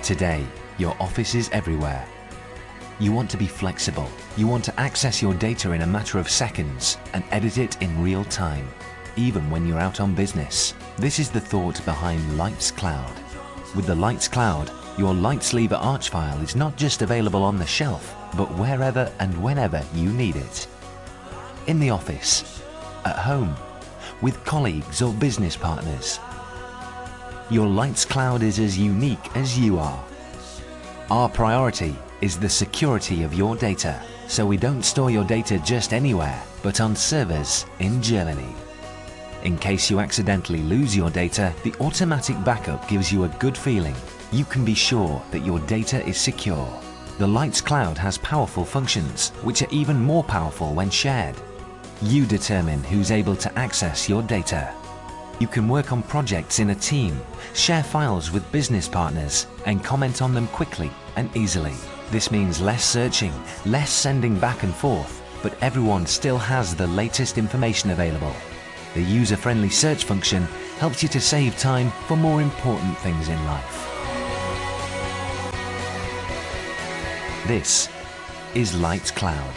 Today, your office is everywhere. You want to be flexible. You want to access your data in a matter of seconds and edit it in real time, even when you're out on business. This is the thought behind Lights Cloud. With the Lights Cloud, your Lightsleever Arch file is not just available on the shelf, but wherever and whenever you need it. In the office, at home, with colleagues or business partners. Your Lights Cloud is as unique as you are. Our priority is the security of your data, so we don't store your data just anywhere, but on servers in Germany. In case you accidentally lose your data, the automatic backup gives you a good feeling. You can be sure that your data is secure. The Lights Cloud has powerful functions, which are even more powerful when shared. You determine who's able to access your data. You can work on projects in a team, share files with business partners, and comment on them quickly and easily. This means less searching, less sending back and forth, but everyone still has the latest information available. The user-friendly search function helps you to save time for more important things in life. This is Lights Cloud.